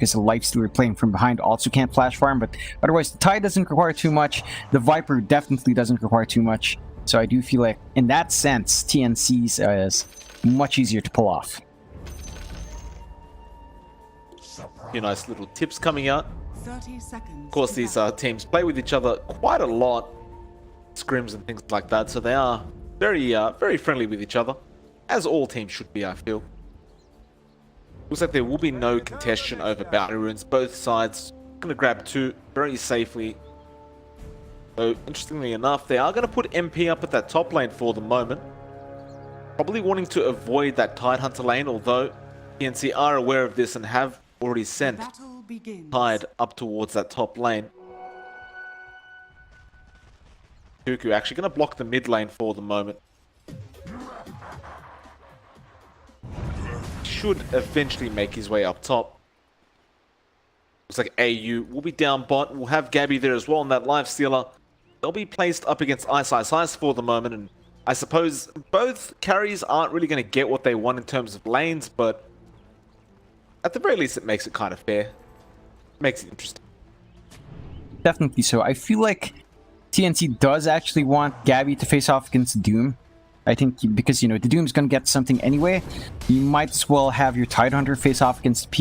because the Lifestealer playing from behind also can't flash farm, but otherwise the Tide doesn't require too much. The Viper definitely doesn't require too much. So I do feel like, in that sense, TNC's is much easier to pull off. A few nice little tips coming out. 30 seconds. Of course, these teams play with each other quite a lot, scrims and things like that, so they are very friendly with each other, as all teams should be, I feel. Looks like there will be no contention over bounty runes. Both sides going to grab 2 very safely. So, interestingly enough, they are going to put MP up at that top lane for the moment. Probably wanting to avoid that Tide Hunter lane, although TNC are aware of this and have already sent Tide up towards that top lane. Cuckoo actually going to block the mid lane for the moment. Should eventually make his way up top. Looks like AU will be down bot. We'll have Gabby there as well on that Lifestealer. They'll be placed up against Ice for the moment, and I suppose both carries aren't really going to get what they want in terms of lanes, but at the very least it makes it kind of fair. Makes it interesting. Definitely so. I feel like TNC does actually want Gabby to face off against Doom. I think because, you know, the Doom's going to get something anyway, you might as well have your Tidehunter face off against PA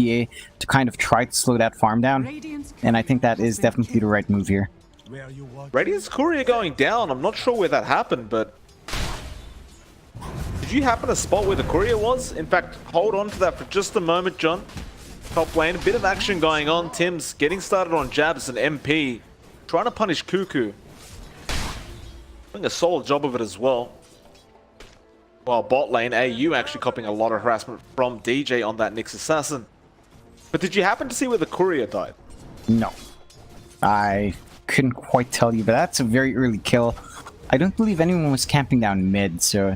to kind of try to slow that farm down. And I think that is definitely the right move here. Radiant's courier going down. I'm not sure where that happened, but did you happen to spot where the courier was? In fact, hold on to that for just a moment, John. Top lane, a bit of action going on. Tim's getting started on jabs and MP, trying to punish Cuckoo. Doing a solid job of it as well. While bot lane, AU actually copying a lot of harassment from DJ on that Nyx Assassin. But did you happen to see where the courier died? No. I couldn't quite tell you, but that's a very early kill. I don't believe anyone was camping down mid, so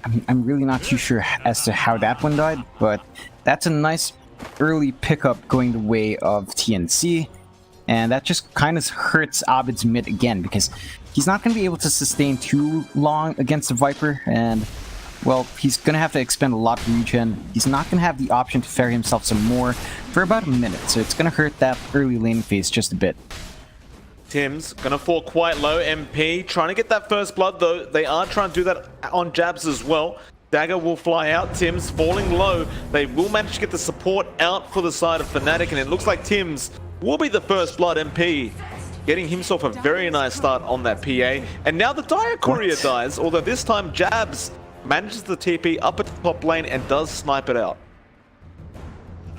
I'm really not too sure as to how that one died, but that's a nice early pickup going the way of TNC, and that just kind of hurts Abed's mid again, because he's not going to be able to sustain too long against the Viper, and well, he's going to have to expend a lot of regen. He's not going to have the option to ferry himself some more for about a minute, so it's going to hurt that early lane phase just a bit. Tim's going to fall quite low. MP trying to get that first blood, though. They are trying to do that on jabs as well. Dagger will fly out. Tim's falling low. They will manage to get the support out for the side of Fnatic, and it looks like Tim's will be the first blood. MP getting himself a very nice start on that PA. And now the Dire Courier dies, although this time Jabs manages the TP up at the top lane and does snipe it out.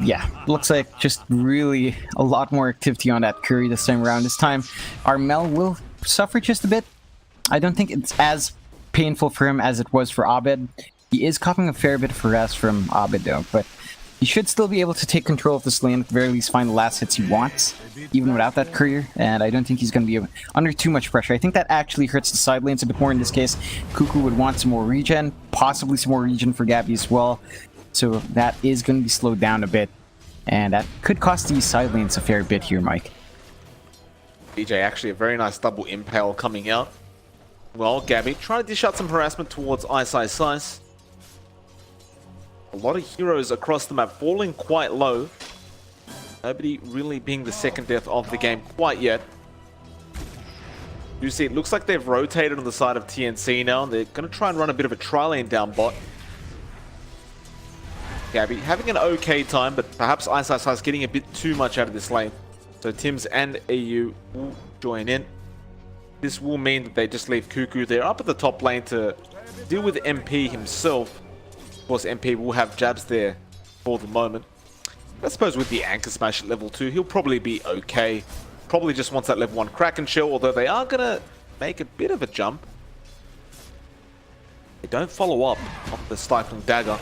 Yeah, looks like just really a lot more activity on that Curry this time around. This time, our Mel will suffer just a bit. I don't think it's as painful for him as it was for Abed. He is copying a fair bit of harass from Abed though, but he should still be able to take control of this lane, at the very least find the last hits he wants, even without that courier, and I don't think he's going to be under too much pressure. I think that actually hurts the side lanes a bit more in this case. Cuckoo would want some more regen, possibly some more regen for Gabby as well, so that is going to be slowed down a bit, and that could cost these side lanes a fair bit here, Mike. DJ actually a very nice double impale coming out. Well, Gabby trying to dish out some harassment towards Ice. A lot of heroes across the map falling quite low. Nobody really being the second death of the game quite yet. You see, it looks like they've rotated on the side of TNC now. They're going to try and run a bit of a tri-lane down bot. Gabby having an okay time, but perhaps Ice getting a bit too much out of this lane. So Tims and AU will join in. This will mean that they just leave Cuckoo there up at the top lane to deal with MP himself. Of course, MP will have jabs there for the moment. I suppose with the Anchor Smash at level 2, he'll probably be okay. Probably just wants that level 1 Kraken Shell, although they are going to make a bit of a jump. They don't follow up on the Stifling Dagger.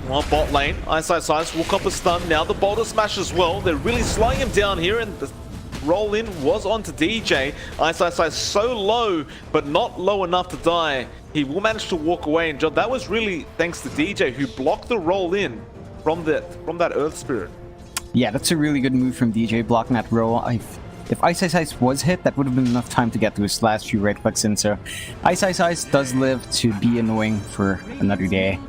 Well, bot lane, Ice will cop a stun. Now the Boulder Smash as well. They're really slowing him down here, and the roll in was onto DJ. Ice so low, but not low enough to die. He will manage to walk away, and John, that was really thanks to DJ, who blocked the roll in from that Earth Spirit. Yeah, that's a really good move from DJ, blocking that roll. If Ice was hit, that would have been enough time to get to his last few right clicks in, so Ice does live to be annoying for another day.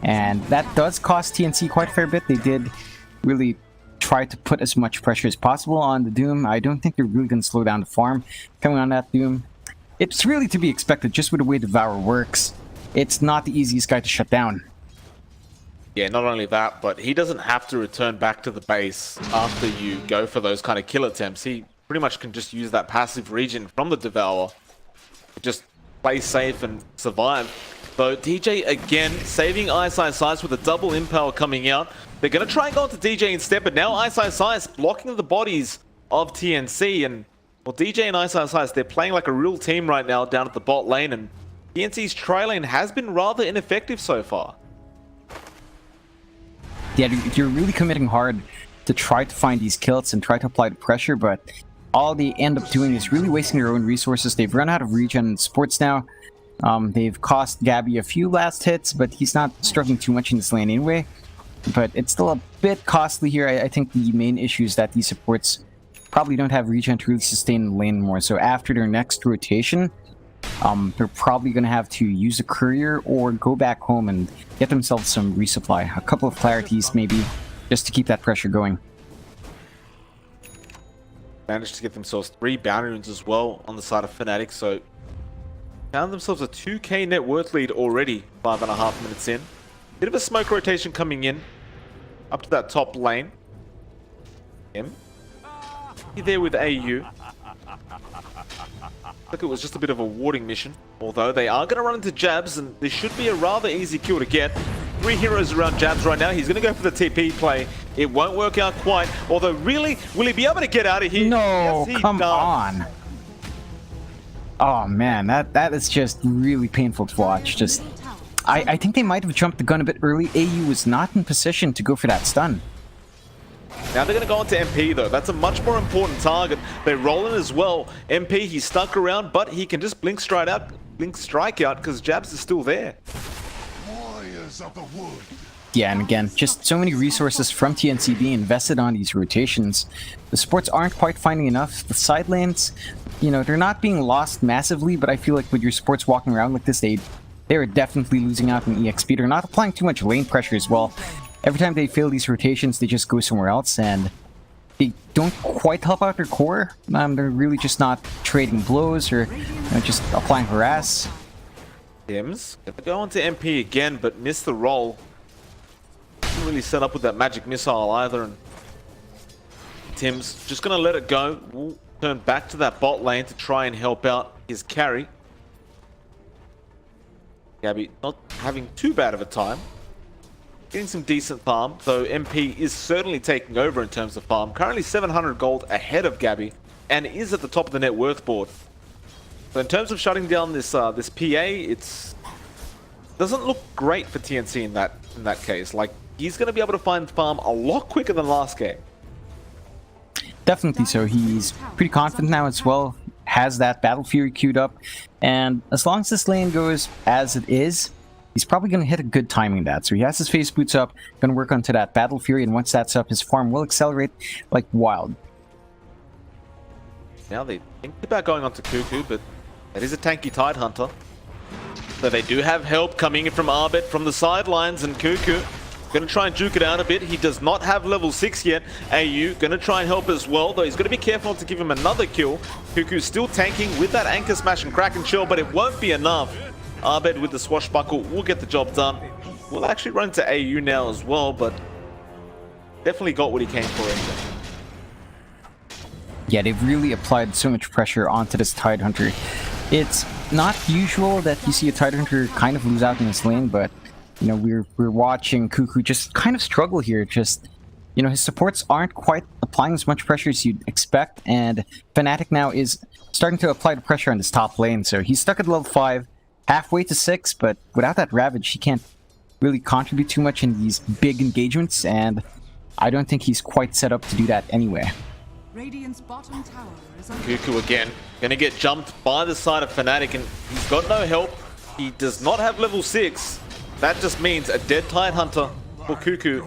And that does cost TNC quite a fair bit. They did really try to put as much pressure as possible on the Doom. I don't think they're really going to slow down the farm coming on that Doom. It's really to be expected just with the way Devour works. It's not the easiest guy to shut down. Yeah, not only that, but he doesn't have to return back to the base after you go for those kind of kill attempts. He pretty much can just use that passive regen from the Devour to just play safe and survive. Though DJ again saving Ice with a double impale coming out. They're going to try and go into DJ instead, but now Ice blocking the bodies of TNC. And well, DJ and Ice, they're playing like a real team right now down at the bot lane, and TNC's tri lane has been rather ineffective so far. Yeah, you're really committing hard to try to find these kills and try to apply the pressure, but all they end up doing is really wasting their own resources. They've run out of regen in sports now. They've cost Gabby a few last hits, but he's not struggling too much in this lane anyway. But it's still a bit costly here. I think the main issue is that these supports probably don't have regen to really sustain the lane more. So after their next rotation, they're probably going to have to use a courier or go back home and get themselves some resupply. A couple of clarities maybe, just to keep that pressure going. Managed to get themselves 3 bounty runes as well on the side of Fnatic, so found themselves a 2k net worth lead already, 5.5 minutes in. Bit of a smoke rotation coming in, up to that top lane. Him. He there with AU. Look, it was just a bit of a warding mission. Although they are going to run into Jabs, and this should be a rather easy kill to get. 3 heroes around Jabs right now. He's going to go for the TP play. It won't work out quite. Although, really, will he be able to get out of here? No, yes, come on. Oh, man, that is just really painful to watch. Just, I think they might have jumped the gun a bit early. AU was not in position to go for that stun. Now they're going to go into MP though. That's a much more important target. They're rolling as well. MP, he's stuck around, but he can just blink strike out because Jabs is still there. Warriors of the wood. Yeah, and again, just so many resources from TNC being invested on these rotations. The supports aren't quite finding enough. The side lanes, you know, they're not being lost massively, but I feel like with your supports walking around like this, they're definitely losing out in EXP. They're not applying too much lane pressure as well. Every time they fail these rotations, they just go somewhere else, and they don't quite help out their core. They're really just not trading blows or just applying harass. Tim's gonna go on to MP again, but miss the roll. Didn't really set up with that magic missile either, and Tim's just gonna let it go. We'll turn back to that bot lane to try and help out his carry. Gabby not having too bad of a time. Getting some decent farm, though MP is certainly taking over in terms of farm. Currently 700 gold ahead of Gabby, and is at the top of the net worth board. So in terms of shutting down this this PA, it's doesn't look great for TNC in that case. Like, he's going to be able to find farm a lot quicker than last game. Definitely so. He's pretty confident now as well. Has that Battle Fury queued up, and as long as this lane goes as it is, he's probably going to hit a good timing that. So he has his face boots up, going to work onto that Battle Fury, and once that's up, his farm will accelerate like wild. Now they think about going on to Cuckoo, but that is a tanky Tidehunter. So they do have help coming in from Arbet from the sidelines, and Cuckoo going to try and juke it out a bit. He does not have level 6 yet. AU going to try and help as well, though he's going to be careful not to give him another kill. Cuckoo's still tanking with that Anchor Smash and Crack and Chill, but it won't be enough. Arbed with the Swashbuckle will get the job done. We'll actually run to AU now as well, but definitely got what he came for. Yeah, they've really applied so much pressure onto this Tidehunter. It's not usual that you see a Tidehunter kind of lose out in this lane, but you know, we're watching Cuckoo just kind of struggle here. Just, you know, his supports aren't quite applying as much pressure as you'd expect, and Fnatic now is starting to apply the pressure on this top lane. So he's stuck at level 5, halfway to 6, but without that Ravage, he can't really contribute too much in these big engagements, and I don't think he's quite set up to do that anyway. Radiant's bottom tower is under Cuckoo again, gonna get jumped by the side of Fnatic, and he's got no help. He does not have level 6. That just means a dead Tidehunter for Cuckoo.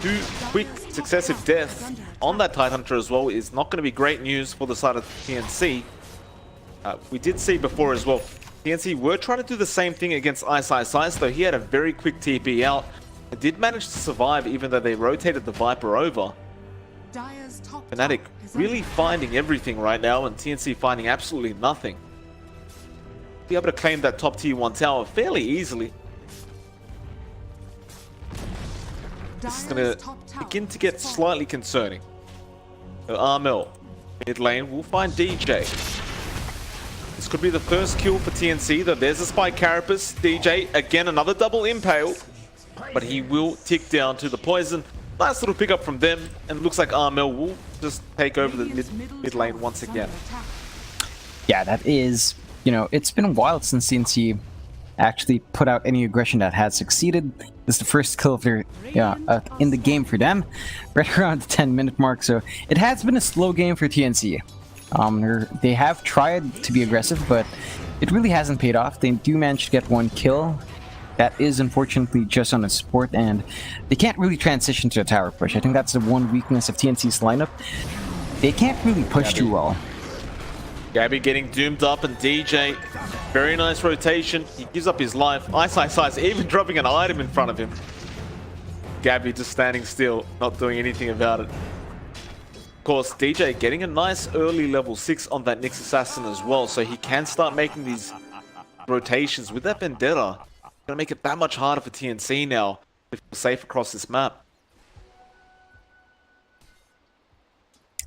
2 quick successive deaths on that Tidehunter as well is not going to be great news for the side of TNC. We did see before as well, TNC were trying to do the same thing against Ice, though he had a very quick TP out. It did manage to survive even though they rotated the Viper over. Dire's top Fnatic tower is really under finding everything right now, and TNC finding absolutely nothing. Be able to claim that top tier 1 tower fairly easily. This is going to begin to get slightly concerning. So Armel, mid lane, will find DJ. This could be the first kill for TNC, though there's a spike carapace. DJ, again, another double impale, but he will tick down to the poison. Nice little pickup from them, and looks like Armel will just take over the mid lane once again. Yeah, that is, you know, it's been a while since CNC actually put out any aggression that had succeeded. This is the first kill of their, in the game for them, right around the 10-minute mark, so it has been a slow game for TNC. They have tried to be aggressive, but it really hasn't paid off. They do manage to get one kill. That is unfortunately just on a support, and they can't really transition to a tower push. I think that's the one weakness of TNC's lineup. They can't really push too well. Gabby getting doomed up, and DJ, very nice rotation. He gives up his life. Ice, even dropping an item in front of him. Gabby just standing still, not doing anything about it. Of course, DJ getting a nice early level 6 on that Nyx Assassin as well, so he can start making these rotations with that Vendetta. Gonna make it that much harder for TNC now to feel safe across this map.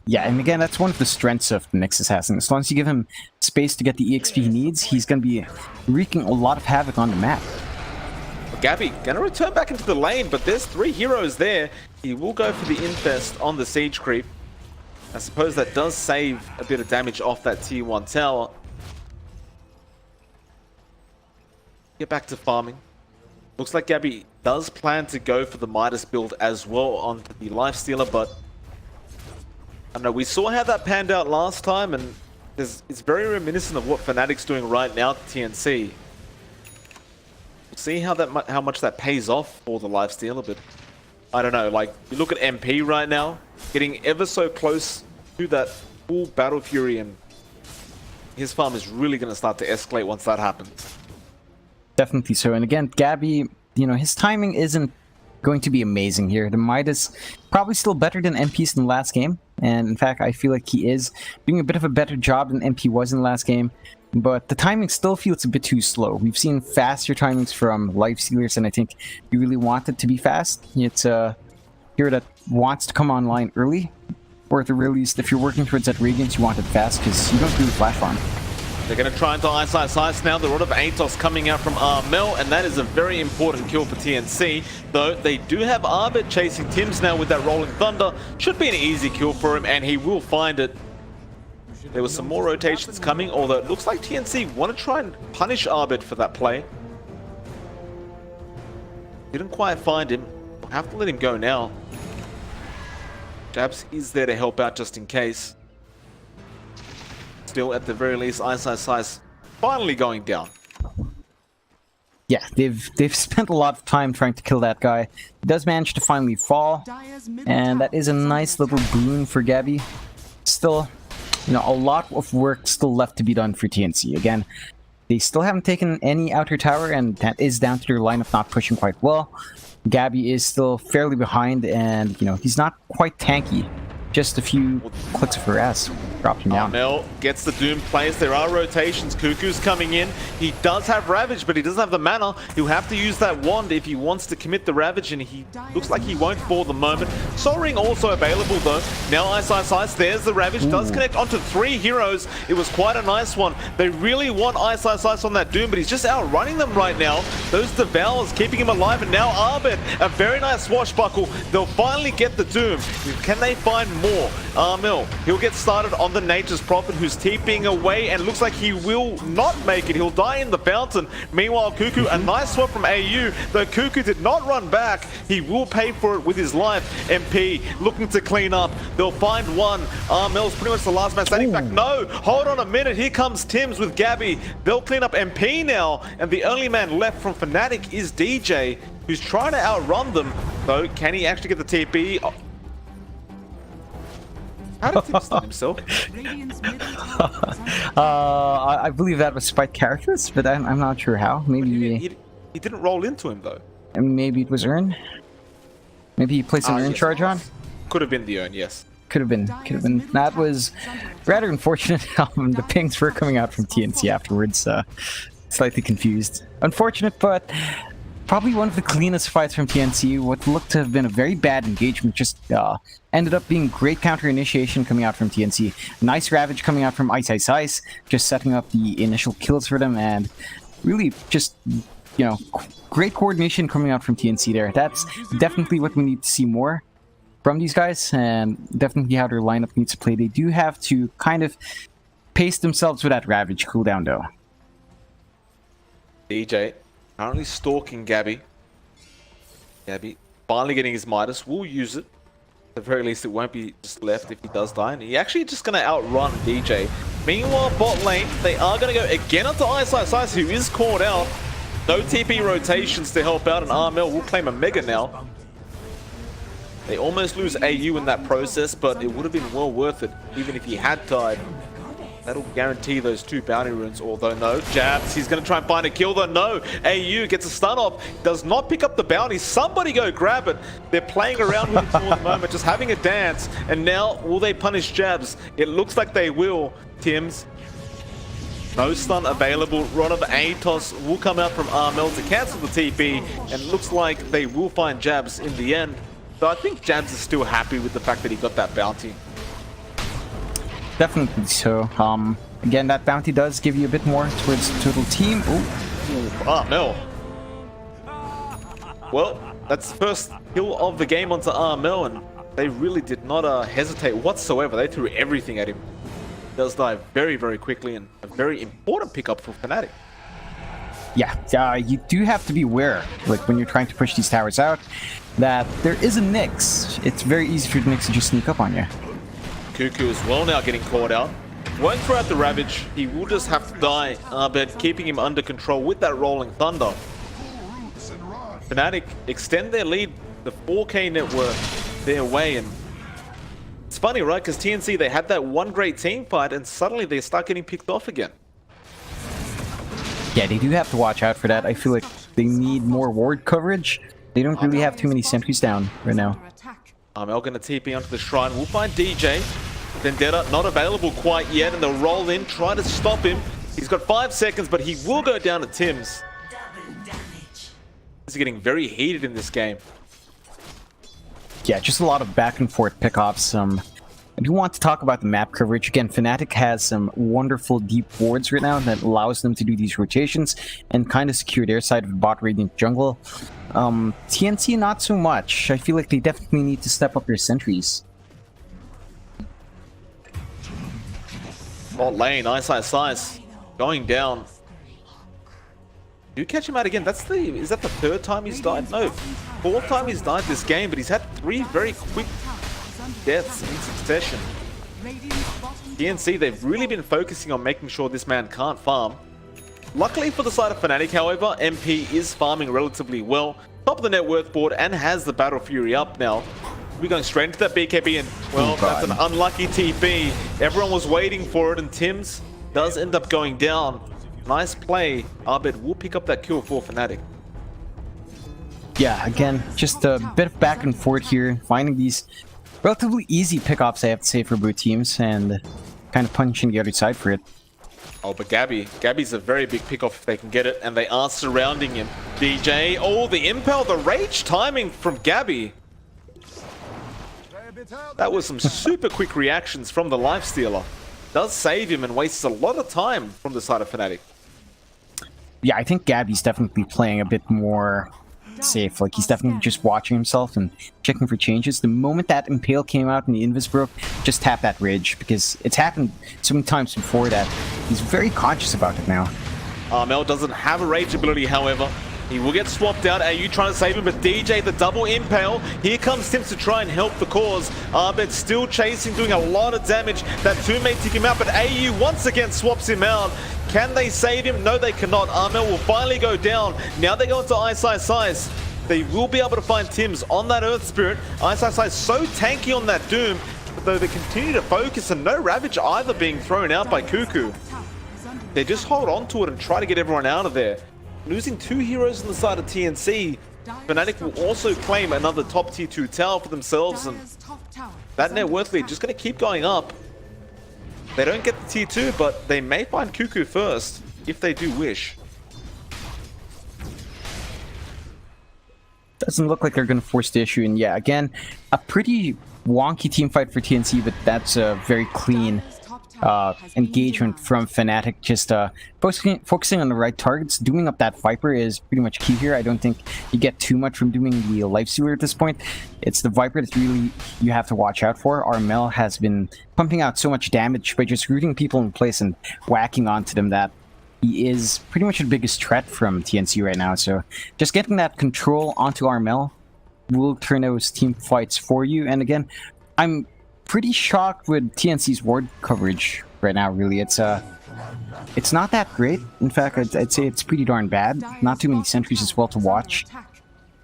Yeah, and again, that's one of the strengths of the Nyx Assassin. As long as you give him space to get the EXP he needs, he's gonna be wreaking a lot of havoc on the map. Gabby gonna return back into the lane, but there's 3 heroes there. He will go for the infest on the siege creep. I suppose that does save a bit of damage off that tier 1 tower. Get back to farming. Looks like Gabby does plan to go for the Midas build as well onto the Lifestealer, but I don't know, we saw how that panned out last time, and it's very reminiscent of what Fnatic's doing right now to TNC. We'll see how much that pays off for the Lifestealer, but I don't know, like, you look at MP right now, getting ever so close to that full Battle Fury, and his farm is really going to start to escalate once that happens. Definitely so. And again, Gabby, you know, his timing isn't going to be amazing here. The Midas probably still better than MP's in the last game. And in fact, I feel like he is doing a bit of a better job than MP was in the last game. But the timing still feels a bit too slow. We've seen faster timings from Lifestealers, and I think we really want it to be fast. It's a hero that wants to come online early. Or at the very least, if you're working towards that Radiance, you want it fast, because you don't really flash farm. They're going to try and die Ice now. The Rod of Atos coming out from Armel, and that is a very important kill for TNC. Though they do have Arbit chasing Tims now with that Rolling Thunder. Should be an easy kill for him, and he will find it. There was some more rotations coming, although it looks like TNC want to try and punish Arbit for that play. Didn't quite find him. We'll have to let him go now. Jabs is there to help out just in case. Still, at the very least, Ice finally going down. Yeah, they've spent a lot of time trying to kill that guy. He does manage to finally fall, and that is a nice little boon for Gabby. Still, you know, a lot of work still left to be done for TNC. Again, they still haven't taken any outer tower, and that is down to their lineup not pushing quite well. Gabby is still fairly behind, and, you know, he's not quite tanky. Just a few clicks of her ass dropped him down. Armel gets the Doom plays. There are rotations. Cuckoo's coming in. He does have Ravage, but he doesn't have the mana. He'll have to use that wand if he wants to commit the Ravage, and he looks like he won't for the moment. Soul Ring also available, though. Now Ice. There's the Ravage. Ooh. Does connect onto 3 heroes. It was quite a nice one. They really want Ice on that Doom, but he's just outrunning them right now. Those Devours keeping him alive, and now Arbit, a very nice swashbuckle. They'll finally get the Doom. Can they find more? Armel, he'll get started on the Nature's Prophet, who's TPing away, and looks like he will not make it. He'll die in the fountain. Meanwhile, Cuckoo, a nice swap from AU, though Cuckoo did not run back. He will pay for it with his life. MP looking to clean up. They'll find one. Armel's pretty much the last man standing back. No, hold on a minute. Here comes Tims with Gabby. They'll clean up MP now, and the only man left from Fnatic is DJ, who's trying to outrun them. Though, can he actually get the TP? How did Tim stun himself? I believe that was spike characters, but I'm not sure how. Maybe he didn't roll into him though. Maybe it was Urn. Maybe he placed an Urn charge on. Could have been the Urn, yes. could have been. That was rather unfortunate. The pings were coming out from TNC afterwards. Slightly confused. Unfortunate, but probably one of the cleanest fights from TNC. What looked to have been a very bad engagement just ended up being great counter initiation coming out from TNC. Nice Ravage coming out from Ice Ice Ice, just setting up the initial kills for them, and really just, you know, great coordination coming out from TNC there. That's definitely what we need to see more from these guys, and definitely how their lineup needs to play. They do have to kind of pace themselves with that Ravage cooldown though. DJ currently stalking Gabby. Gabby finally getting his Midas. Will use it. At the very least, it won't be just left if he does die. And he actually just going to outrun DJ. Meanwhile, bot lane, they are going to go again onto Ice Ice Ice, who is caught out. No TP rotations to help out, and RML will claim a Mega now. They almost lose AU in that process, but it would have been well worth it, even if he had died. That'll guarantee those 2 bounty runes, although no. Jabs, he's going to try and find a kill though. No, AU gets a stun off, does not pick up the bounty. Somebody go grab it. They're playing around with it for the moment, just having a dance. And now, will they punish Jabs? It looks like they will, Tims. No stun available. Rod of Atos will come out from RML to cancel the TP, and it looks like they will find Jabs in the end. So I think Jabs is still happy with the fact that he got that bounty. Definitely so. Again, that bounty does give you a bit more towards the total team. RML. Well, that's the first kill of the game onto RML, and they really did not hesitate whatsoever. They threw everything at him. He does die very, very quickly, and a very important pickup for Fnatic. Yeah, you do have to be aware, like when you're trying to push these towers out, that there is a Nyx. It's very easy for the Nyx to just sneak up on you. Cuckoo as well now getting caught out. Won't throw out the Ravage. He will just have to die, but keeping him under control with that Rolling Thunder. Fnatic extend their lead, the 4K network their way, and it's funny, right? Because TNC, they had that one great team fight, and suddenly they start getting picked off again. Yeah, they do have to watch out for that. I feel like they need more ward coverage. They don't really have too many sentries down right now. RML going to TP onto the shrine. We'll find DJ. Vendetta not available quite yet, and they'll roll in, try to stop him. He's got 5 seconds, but he will go down to Tims. He's getting very heated in this game. Yeah, just a lot of back and forth pickoffs. I do want to talk about the map coverage. Again, Fnatic has some wonderful deep wards right now that allows them to do these rotations and kind of secure their side of the bot radiant jungle. TNC, not so much. I feel like they definitely need to step up their sentries. Bot lane, Ice Ice Ice going down. Do you catch him out again? Is that the 3rd time he's died? No, 4th time he's died this game, but he's had 3 very quick deaths in succession. TNC, they've really been focusing on making sure this man can't farm. Luckily for the side of Fnatic, however, MP is farming relatively well. Top of the net worth board and has the Battle Fury up now. We're going straight into that BKB, and well, that's an unlucky TP. Everyone was waiting for it, and Tims does end up going down. Nice play. Arbit will pick up that kill for Fnatic. Yeah, again, just a bit of back and forth here, finding these relatively easy pickups, I have to say, for both teams, and kind of punching the other side for it. Oh, but Gabby's a very big pickoff if they can get it, and they are surrounding him. DJ, oh, the impel, the rage timing from Gabby. That was some super quick reactions from the Lifestealer. Does save him and wastes a lot of time from the side of Fnatic. Yeah, I think Gabby's definitely playing a bit more safe. Like, he's definitely just watching himself and checking for changes. The moment that Impale came out and the Invis broke, just tap that Rage, because it's happened so many times before that he's very conscious about it now. RML doesn't have a Rage ability, however. He will get swapped out. AU trying to save him, but DJ, the double impale. Here comes Tims to try and help the cause. Arbet still chasing, doing a lot of damage. That 2-mate took him out, but AU once again swaps him out. Can they save him? No, they cannot. RML will finally go down. Now they go into Ice Ice Ice. They will be able to find Tims on that Earth Spirit. Ice Ice Ice so tanky on that Doom, but though they continue to focus, and no Ravage either being thrown out by Cuckoo. They just hold on to it and try to get everyone out of there. Losing 2 heroes on the side of TNC, Fnatic will also claim another top tier 2 tower for themselves, and That net worth lead just going to keep going up. They don't get the tier 2, but they may find Cuckoo first, if they do wish. Doesn't look like they're going to force the issue. And yeah, again, a pretty wonky team fight for TNC, but that's a very clean engagement from Fnatic. Just focusing on the right targets. Dooming up that Viper is pretty much key here. I don't think you get too much from dooming the Lifestealer at this point. It's the Viper that really you have to watch out for. Our Mel has been pumping out so much damage by just rooting people in place and whacking onto them that he is pretty much the biggest threat from TNC right now. So just getting that control onto our Mel will turn those team fights for you. And again, I'm pretty shocked with TNC's ward coverage right now. Really, it's not that great. In fact, I'd say it's pretty darn bad. Not too many sentries as well to watch.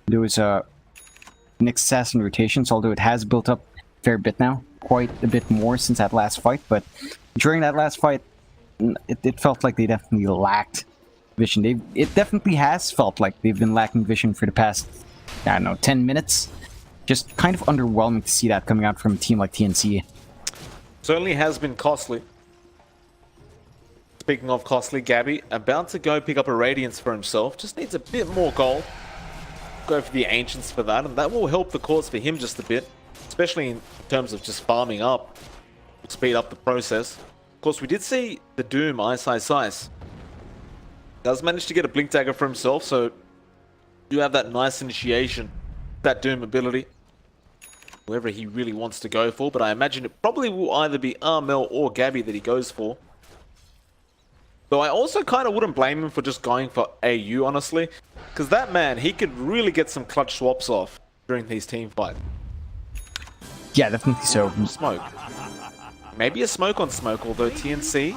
There was an assassin rotations, although it has built up a fair bit now, quite a bit more since that last fight. But during that last fight, it felt like they definitely lacked vision. It definitely has felt like they've been lacking vision for the past, I don't know, 10 minutes. Just kind of underwhelming to see that coming out from a team like TNC. Certainly has been costly. Speaking of costly, Gabby about to go pick up a Radiance for himself. Just needs a bit more gold. Go for the Ancients for that, and that will help the cause for him just a bit. Especially in terms of just farming up. Speed up the process. Of course, we did see the Doom Ice. Does manage to get a Blink Dagger for himself, so you have that nice initiation, that Doom ability. Whoever he really wants to go for, but I imagine it probably will either be Armel or Gabby that he goes for. Though I also kind of wouldn't blame him for just going for AU, honestly. Because that man, he could really get some clutch swaps off during these team fights. Yeah, definitely so. Smoke. Maybe a smoke on smoke, although TNC,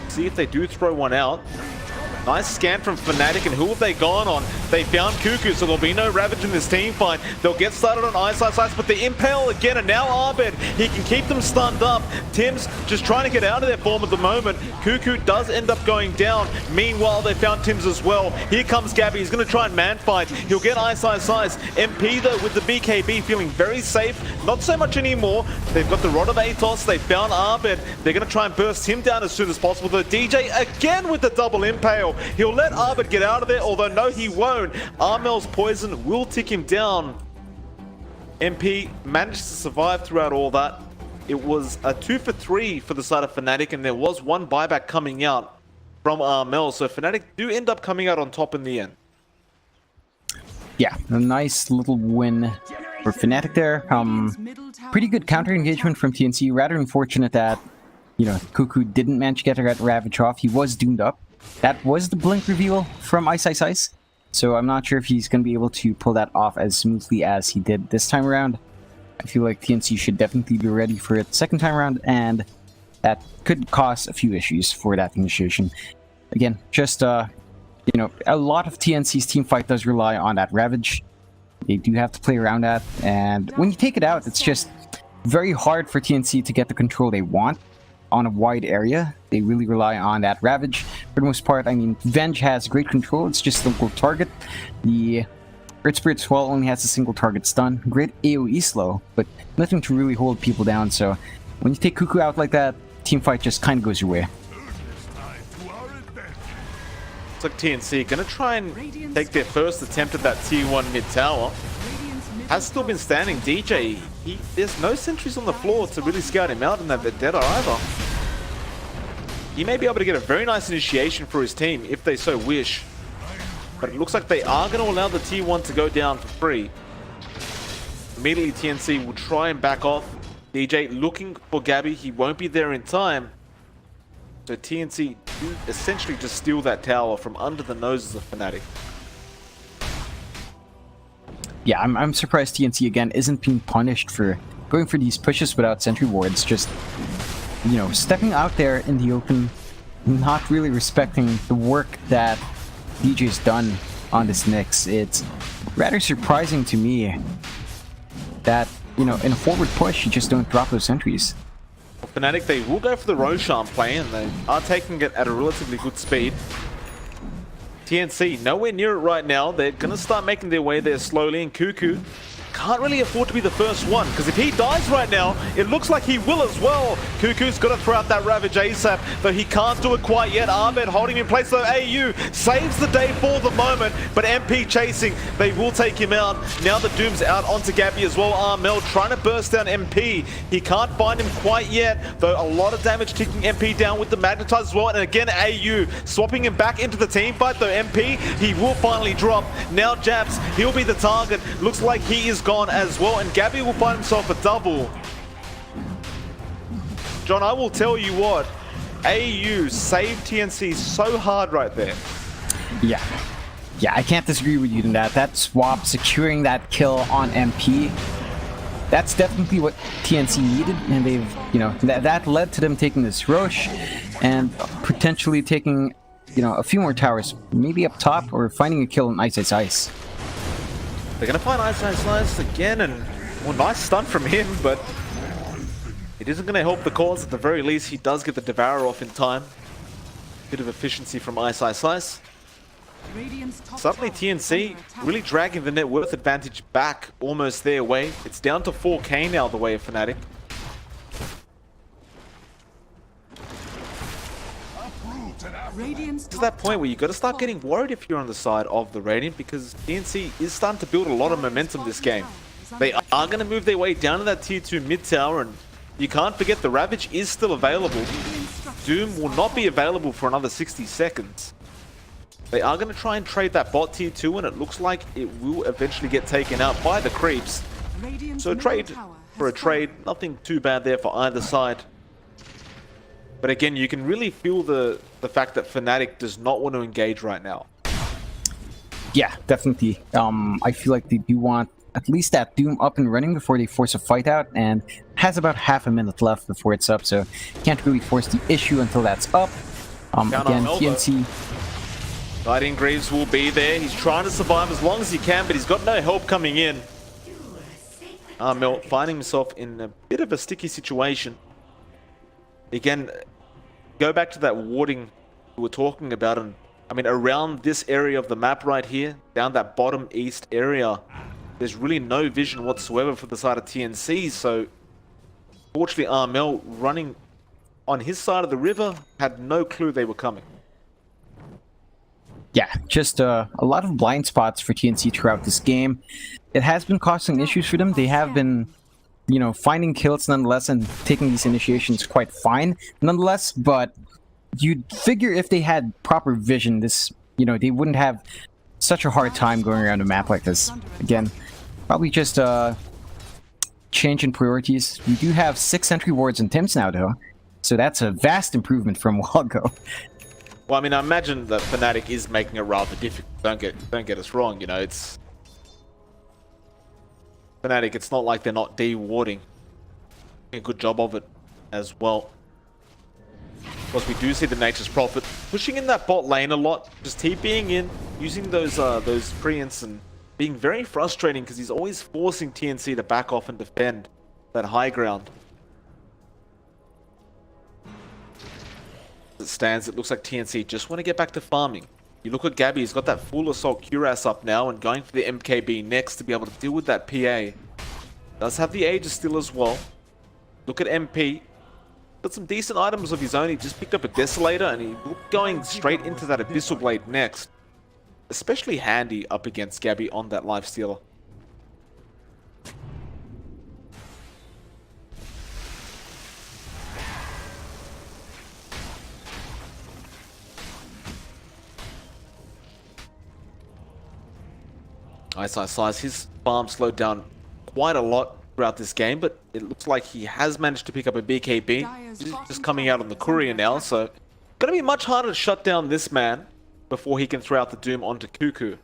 see if they do throw one out. Nice scan from Fnatic, and who have they gone on? They found Cuckoo, so there'll be no Ravage in this team fight. They'll get started on Ice, but the Impale again, and now Arbed, he can keep them stunned up. Tim's just trying to get out of their form at the moment. Cuckoo does end up going down. Meanwhile, they found Tim's as well. Here comes Gabby, he's going to try and man fight. He'll get Ice. MP though with the BKB feeling very safe. Not so much anymore. They've got the Rod of Atos, they found Arbed. They're going to try and burst him down as soon as possible. The DJ again with the double Impale. He'll let Arbed get out of there, although no, he won't. Armel's poison will tick him down. MP managed to survive throughout all that. It was a 2 for 3 for the side of Fnatic, and there was one buyback coming out from Armel, so Fnatic do end up coming out on top in the end. Yeah, a nice little win for Fnatic there. Pretty good counter engagement from TNC. Rather unfortunate that, you know, Cuckoo didn't manage to get that Ravage off. He was doomed up. That was the blink reveal from Ice. So I'm not sure if he's going to be able to pull that off as smoothly as he did this time around. I feel like TNC should definitely be ready for it second time around, and that could cause a few issues for that initiation. Again, just, you know, a lot of TNC's team fight does rely on that Ravage. They do have to play around that, and when you take it out, it's just very hard for TNC to get the control they want on a wide area. They really rely on that Ravage. For the most part, I mean, Venge has great control. It's just a single target. The Earth Spirit Swell only has a single target stun. Great AoE slow, but nothing to really hold people down. So when you take Cuckoo out like that, team fight just kind of goes your way. Looks like TNC gonna try and take their first attempt at that tier 1 mid tower. Has still been standing. DJ, there's no sentries on the floor to really scout him out in that vendetta either. He may be able to get a very nice initiation for his team if they so wish. But it looks like they are going to allow the tier 1 to go down for free. Immediately TNC will try and back off. DJ looking for Gabby. He won't be there in time. So TNC do essentially just steal that tower from under the noses of Fnatic. Yeah, I'm surprised TNC again isn't being punished for going for these pushes without sentry wards. Just, you know, stepping out there in the open, not really respecting the work that DJ's done on this Nyx. It's rather surprising to me that, you know, in a forward push, you just don't drop those sentries. Fnatic, they will go for the Roshan play, and they are taking it at a relatively good speed. TNC, nowhere near it right now. They're going to start making their way there slowly, and Cuckoo can't really afford to be the first one, because if he dies right now, it looks like he will as well. Cuckoo's got to throw out that Ravage ASAP, though he can't do it quite yet. Ahmed holding him in place, though AU saves the day for the moment, but MP chasing, they will take him out. Now the Doom's out onto Gabby as well. Armel trying to burst down MP. He can't find him quite yet, though a lot of damage taking MP down with the Magnetize as well. And again, AU swapping him back into the team fight, though MP, he will finally drop. Now Japs, he'll be the target. Looks like he is gone as well, and Gabby will find himself a double. John, I will tell you what, AU saved TNC so hard right there. Yeah, I can't disagree with you in that. That swap, securing that kill on MP, that's definitely what TNC needed, and they've, you know, that led to them taking this Roche and potentially taking, you know, a few more towers, maybe up top, or finding a kill in Ice Ice Ice. They're going to find Ice Ice Ice again, and well, nice stun from him, but it isn't going to help the cause. At the very least, he does get the Devourer off in time. Bit of efficiency from Ice Ice Ice. Suddenly TNC really dragging the net worth advantage back almost their way. It's down to 4k now the way of Fnatic. To that point where you got to start getting worried if you're on the side of the Radiant, because TNC is starting to build a lot of momentum this game. They are going to move their way down to that tier 2 mid tower, and you can't forget the Ravage is still available. Doom will not be available for another 60 seconds. They are going to try and trade that bot tier 2, and it looks like it will eventually get taken out by the creeps. So a trade for a trade, nothing too bad there for either side. But again, you can really feel the fact that Fnatic does not want to engage right now. Yeah, definitely. I feel like they do want at least that Doom up and running before they force a fight out, and has about half a minute left before it's up, so can't really force the issue until that's up. Again, TNC... Guiding Greaves will be there. He's trying to survive as long as he can, but he's got no help coming in. Mel finding himself in a bit of a sticky situation. Again, go back to that warding we were talking about, and I mean, around this area of the map right here, down that bottom east area, there's really no vision whatsoever for the side of TNC, so fortunately Armel, running on his side of the river, had no clue they were coming. Yeah, just a lot of blind spots for TNC throughout this game. It has been causing issues for them. They have been, you know, finding kills nonetheless and taking these initiations quite fine nonetheless, but you'd figure if they had proper vision, this, you know, they wouldn't have such a hard time going around a map like this. Again, probably just a change in priorities. We do have 6 sentry wards and Tims now though, so that's a vast improvement from a while ago. Well, I mean, I imagine that Fnatic is making it rather difficult. Don't get us wrong, you know, it's Fnatic, it's not like they're not de-warding. A good job of it as well. Of course, we do see the Nature's Prophet pushing in that bot lane a lot, just TPing in, using those preents, and being very frustrating because he's always forcing TNC to back off and defend that high ground. As it stands, it looks like TNC just want to get back to farming. You look at Gabby, he's got that full assault cuirass up now and going for the MKB next to be able to deal with that PA. Does have the Aegis still as well. Look at MP. Got some decent items of his own. He just picked up a Desolator and he's going straight into that Abyssal Blade next. Especially handy up against Gabby on that Lifestealer. Ice Ice Ice, his farm slowed down quite a lot throughout this game, but it looks like he has managed to pick up a BKB. He's just coming out on the courier now, so gonna be much harder to shut down this man before he can throw out the Doom onto Cuckoo.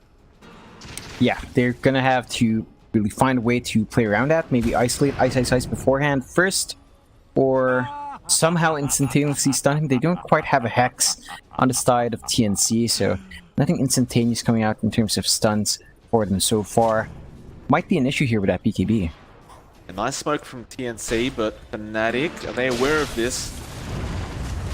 Yeah, they're gonna have to really find a way to play around that. Maybe isolate Ice Ice Ice beforehand first, or somehow instantaneously stun him. They don't quite have a Hex on the side of TNC, so nothing instantaneous coming out in terms of stuns for them so far. Might be an issue here with that BKB. A nice smoke from TNC, but Fnatic, are they aware of this?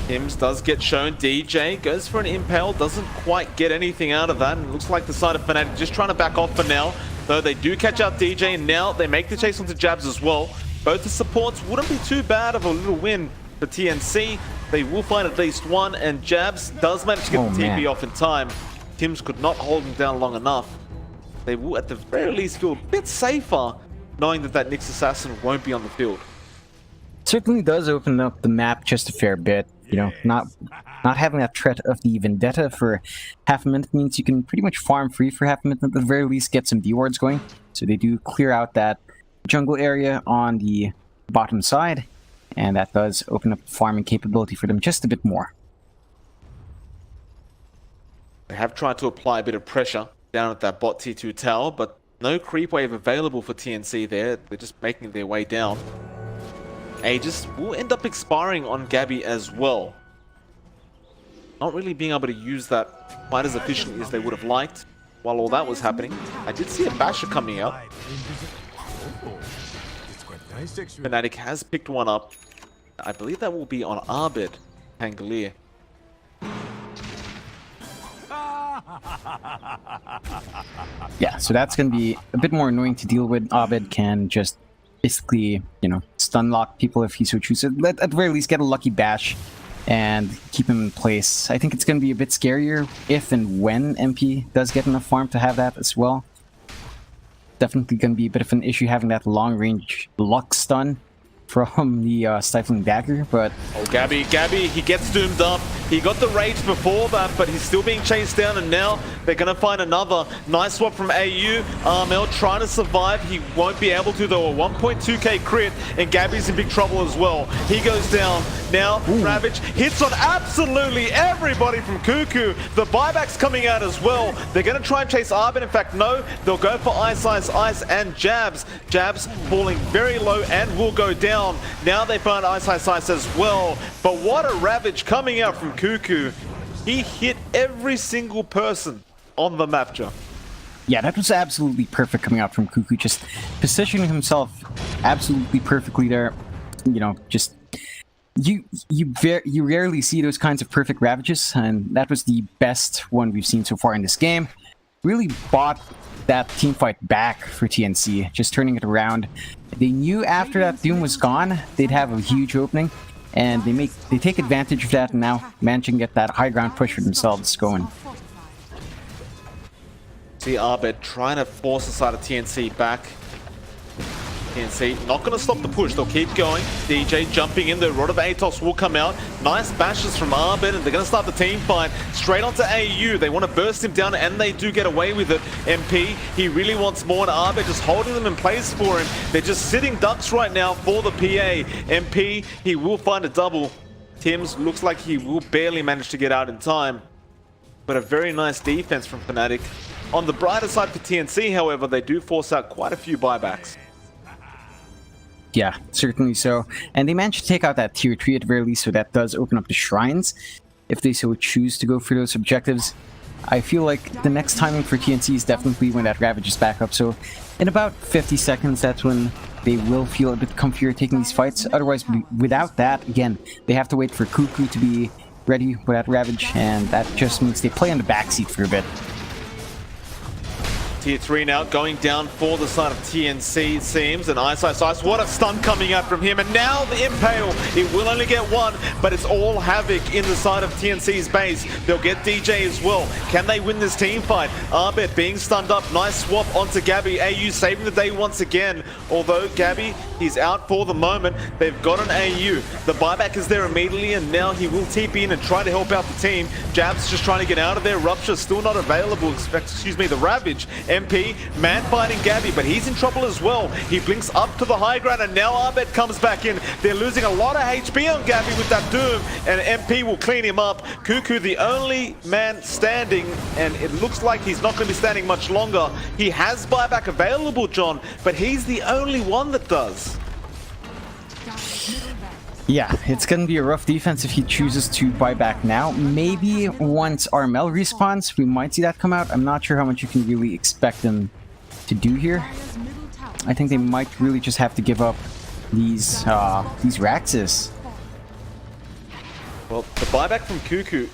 Hims does get shown. DJ goes for an Impale, doesn't quite get anything out of that, and it looks like the side of Fnatic just trying to back off for now. Though they do catch out DJ, and now they make the chase onto Jabs as well. Both the supports wouldn't be too bad of a little win for TNC. They will find at least one, and Jabs does manage to get the TP off in time. Tims could not hold him down long enough. They will at the very least feel a bit safer knowing that that Nyx assassin won't be on the field. Certainly does open up the map just a fair bit. You know, not having that threat of the Vendetta for half a minute means you can pretty much farm free for half a minute, at the very least get some D-wards going. So they do clear out that jungle area on the bottom side, and that does open up farming capability for them just a bit more. They have tried to apply a bit of pressure down at that bot T2 tower, but no creep wave available for TNC there. They're just making their way down. Aegis will end up expiring on Gabby as well. Not really being able to use that quite as efficiently as they would have liked while all that was happening. I did see a Basher coming out. Fnatic has picked one up. I believe that will be on Arbed Pangolier. Yeah, so that's going to be a bit more annoying to deal with. Abed can just basically, you know, stun lock people if he so chooses. At the very least, get a lucky bash and keep him in place. I think it's going to be a bit scarier if and when MP does get enough farm to have that as well. Definitely going to be a bit of an issue having that long-range luck stun from the Stifling Dagger, but... Oh, Gabby, he gets doomed up. He got the rage before that, but he's still being chased down, and now they're going to find another. Nice swap from AU. Armel trying to survive. He won't be able to, though. A 1.2k crit, and Gabby's in big trouble as well. He goes down. Now, Ravage hits on absolutely everybody from Cuckoo. The buyback's coming out as well. They're going to try and chase Arbin. In fact, no, they'll go for Ice, and Jabs. Jabs falling very low and will go down. Now they found Ice as well. But what a Ravage coming out from Cuckoo. He hit every single person on the map, John. Yeah, that was absolutely perfect coming out from Cuckoo. Just positioning himself absolutely perfectly there. You know, just... You rarely see those kinds of perfect Ravages, and that was the best one we've seen so far in this game. Really bought that team fight back for TNC, just turning it around. They knew after that Doom was gone, they'd have a huge opening, and they take advantage of that, and now managing to get that high ground push for themselves going. See Arbed trying to force the side of TNC back. TNC not going to stop the push, they'll keep going. DJ jumping in, the Rod of Atos will come out. Nice bashes from Arbed, and they're going to start the team fight straight onto AU. They want to burst him down, and they do get away with it. MP, he really wants more, and Arbed just holding them in place for him. They're just sitting ducks right now for the PA. MP, he will find a double. Tims looks like he will barely manage to get out in time. But a very nice defense from Fnatic. On the brighter side for TNC, however, they do force out quite a few buybacks. Yeah, certainly so. And they managed to take out that tier 3 at the very least, so that does open up the shrines if they so choose to go for those objectives. I feel like the next timing for TNC is definitely when that Ravage is back up. So in about 50 seconds, that's when they will feel a bit comfier taking these fights. Otherwise, without that, again, they have to wait for Cuckoo to be ready with that Ravage, and that just means they play on the backseat for a bit. Tier 3 now going down for the side of TNC, it seems. And Ice. What a stun coming out from him. And now the Impale. It will only get one, but it's all Havoc in the side of TNC's base. They'll get DJ as well. Can they win this team fight? Arbet being stunned up. Nice swap onto Gabby. AU saving the day once again. Although Gabby, he's out for the moment. They've got an AU. The buyback is there immediately, and now he will TP in and try to help out the team. Jab's just trying to get out of there. Rupture still not available. Excuse me, the Ravage. MP, man fighting Gabby, but he's in trouble as well. He blinks up to the high ground, and now Arbet comes back in. They're losing a lot of HP on Gabby with that Doom, and MP will clean him up. Cuckoo, the only man standing, and it looks like he's not going to be standing much longer. He has buyback available, John, but he's the only one that does. Yeah, it's going to be a rough defense if he chooses to buy back now. Maybe once Armel respawns, we might see that come out. I'm not sure how much you can really expect them to do here. I think they might really just have to give up these Raxes. Well, the buyback from Cuckoo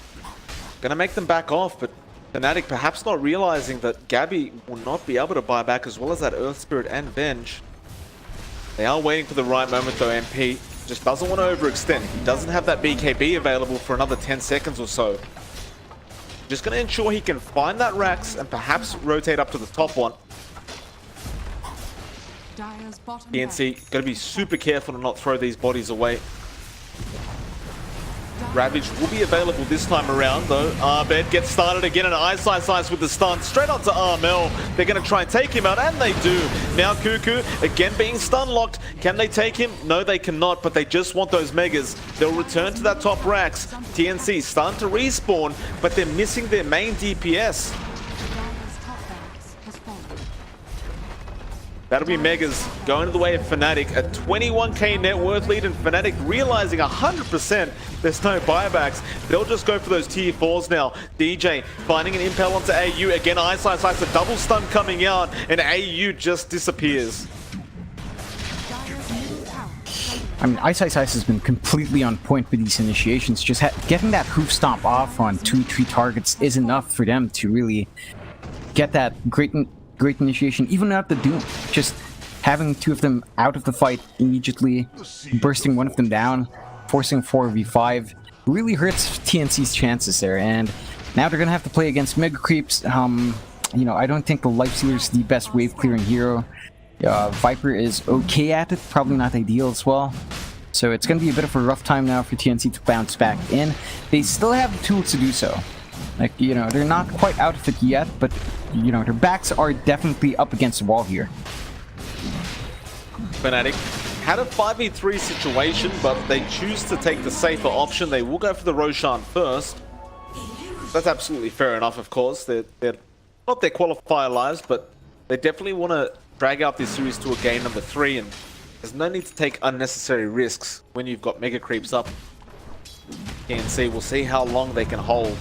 gonna make them back off, but Fnatic perhaps not realizing that Gabby will not be able to buy back, as well as that Earth Spirit and Venge. They are waiting for the right moment though. MP just doesn't want to overextend. He doesn't have that BKB available for another 10 seconds or so. Just going to ensure he can find that Rax and perhaps rotate up to the top one. Dire's bottom TNC got to be super careful to not throw these bodies away. Ravage will be available this time around though. Arbed gets started again, and Ice with the stun straight onto Armel. They're going to try and take him out, and they do. Now Cuckoo again being stun locked. Can they take him? No, they cannot, but they just want those megas. They'll return to that top Rax. TNC starting to respawn, but they're missing their main DPS. Dire's top barracks has fallen. That'll be megas going to the way of Fnatic. A 21k net worth lead, and Fnatic realizing 100% there's no buybacks. They'll just go for those tier 4s now. DJ finding an impel onto AU. Again, Ice, a double stun coming out, and AU just disappears. Dire's middle tower has I mean, Ice has been completely on point with these initiations. Just getting that hoof stomp off on 2-3 targets is enough for them to really get that great initiation, even without the Doom. Just having two of them out of the fight immediately, bursting one of them down, forcing 4v5, really hurts TNC's chances there. And now they're gonna have to play against Mega Creeps. You know, I don't think the Lifestealer is the best wave clearing hero. Viper is okay at it, probably not ideal as well. So it's gonna be a bit of a rough time now for TNC to bounce back in. They still have the tools to do so. Like, you know, they're not quite out of it yet, but, you know, their backs are definitely up against the wall here. Fnatic had a 5v3 situation, but they choose to take the safer option. They will go for the Roshan first. That's absolutely fair enough, of course. They're not their qualifier lives, but they definitely want to drag out this series to a game number 3, and there's no need to take unnecessary risks when you've got Mega Creeps up. TNC, we'll see how long they can hold.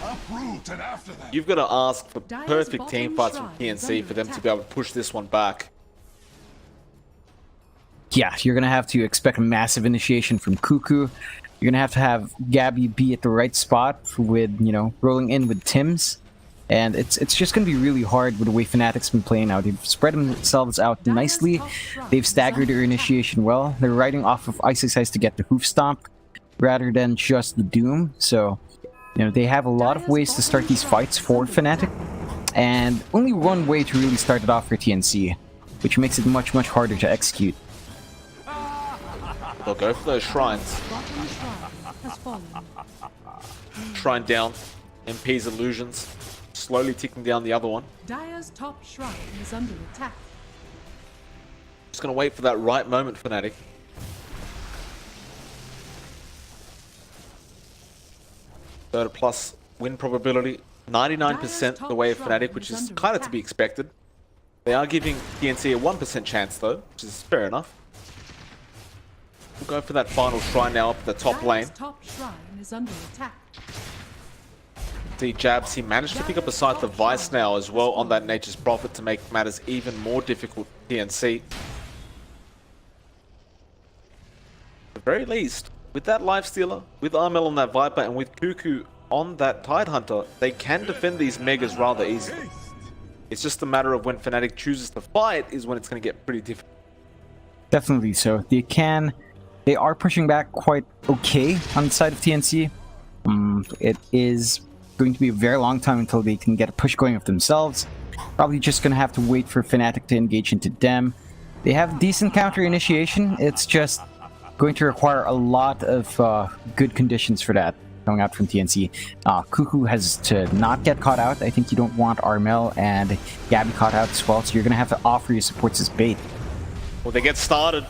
Uproot and after that. You've got to ask for Dire's perfect team bottom fights from shrine is TNC under for them to attack. be able to push this one back. Yeah, you're gonna have to expect a massive initiation from Cuckoo. You're gonna have to have Gabby be at the right spot with, you know, rolling in with Tims. And it's just gonna be really hard with the way Fnatic's been playing now. They've spread themselves out nicely. They've staggered their initiation well. They're riding off of Ice to get the hoof stomp rather than just the Doom. So, you know, they have a lot of ways to start these fights for Fnatic, and only one way to really start it off for TNC, which makes it much harder to execute. They'll go for those shrines. Bottom shrine has fallen. Shrine down. MP's illusions. Slowly ticking down the other one. Dire's top shrine is under attack. Just gonna wait for that right moment, Fnatic. Dota plus win probability 99% the way of Fnatic, which is kind of to be expected. They are giving TNC a 1% chance though, which is fair enough. We'll go for that final shrine now up the top lane. Dire's top shrine is under attack. See jabs, he managed to pick up a Scythe of Vice now as well on that Nature's Prophet to make matters even more difficult for TNC. At the very least, with that Lifestealer, with Armel on that Viper, and with Cuckoo on that Tidehunter, they can defend these Megas rather easily. It's just a matter of when Fnatic chooses to fight is when it's going to get pretty difficult. Definitely so. They are pushing back quite okay on the side of TNC. It is going to be a very long time until they can get a push going of themselves. Probably just going to have to wait for Fnatic to engage into them. They have decent counter initiation. It's just going to require a lot of good conditions for that coming out from TNC. Cuckoo has to not get caught out. I think you don't want Armel and Gabby caught out as well, so you're going to have to offer your supports as bait. Well, they get started.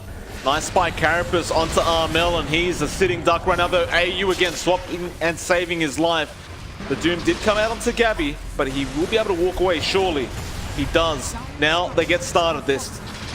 Nice spike Carapace onto Armel, and he's a sitting duck right now, though AU again swapping and saving his life. The Doom did come out onto Gabby, but he will be able to walk away, surely. He does. Now they get started. They're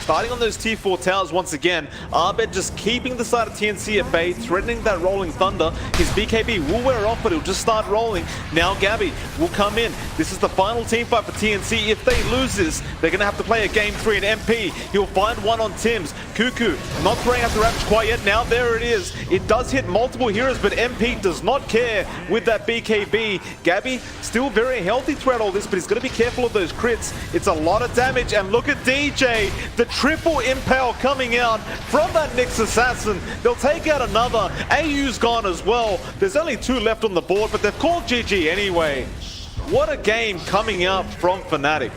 Starting on those T4 towers once again. Abed just keeping the side of TNC at bay, threatening that rolling thunder. His BKB will wear off, but he'll just start rolling. Now Gabby will come in. This is the final team fight for TNC. If they lose this, they're going to have to play a game 3 in MP. He'll find one on Tim's. Cuckoo not throwing out the Ravage quite yet. Now there it is. It does hit multiple heroes, but MP does not care with that BKB. Gabby still very healthy throughout all this, but he's going to be careful of those crits. It's a lot of damage, and look at DJ. The triple impale coming out from that Nyx assassin. They'll take out another. AU's gone as well. There's only 2 left on the board, but they've called GG anyway. What a game coming out from Fnatic.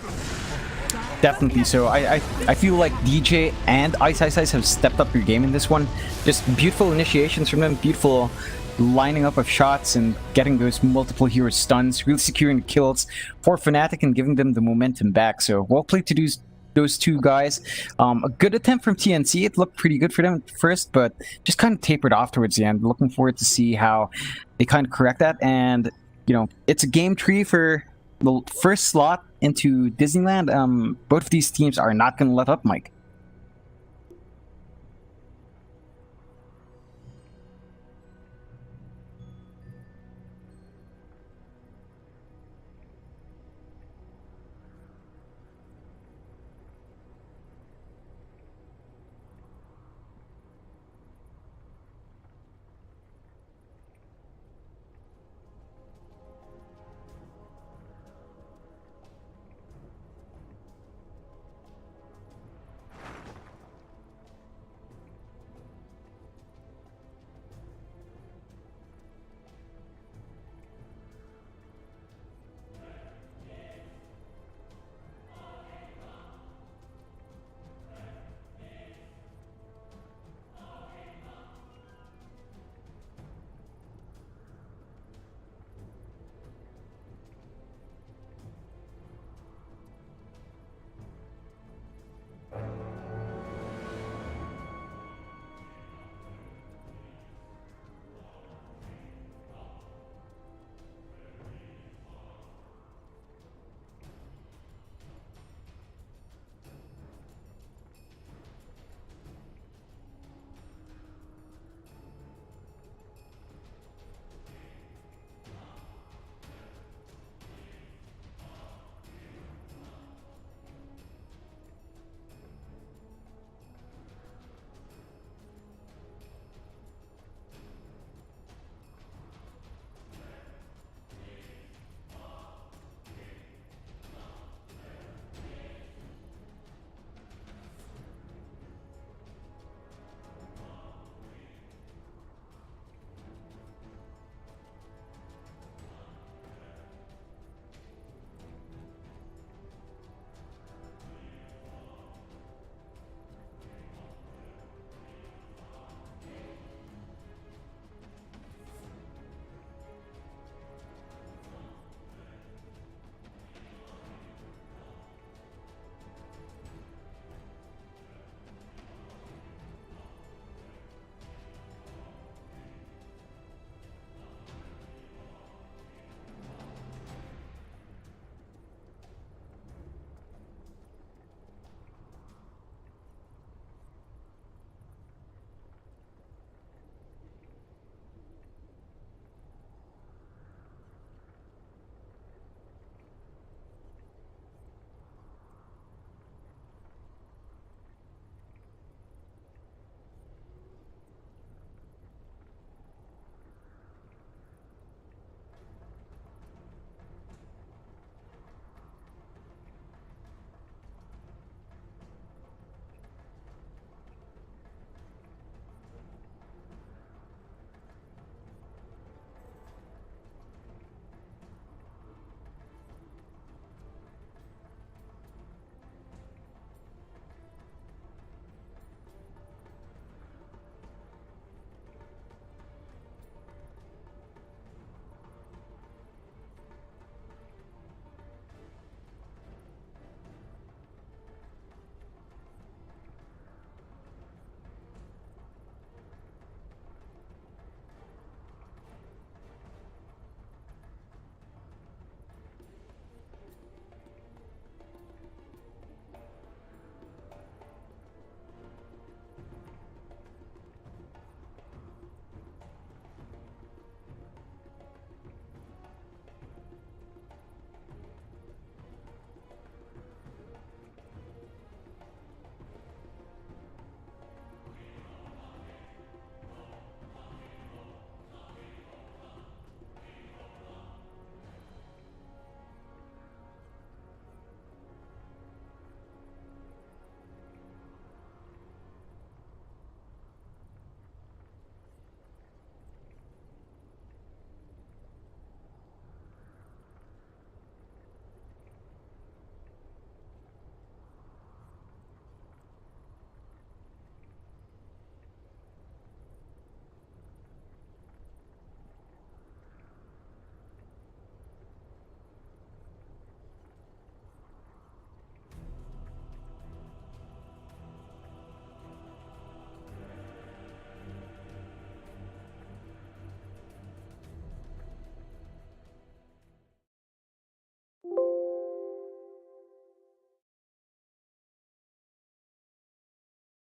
Definitely so. I feel like DJ and Ice have stepped up their game in this one. Just beautiful initiations from them, beautiful lining up of shots and getting those multiple hero stuns, really securing the kills for Fnatic and giving them the momentum back. So well played to do those 2 guys. A good attempt from TNC. It looked pretty good for them at first, but just kind of tapered off towards the end. Looking forward to see how they kind of correct that. And, you know, it's a game 3 for the first slot into Disneyland. Both of these teams are not going to let up, Mike.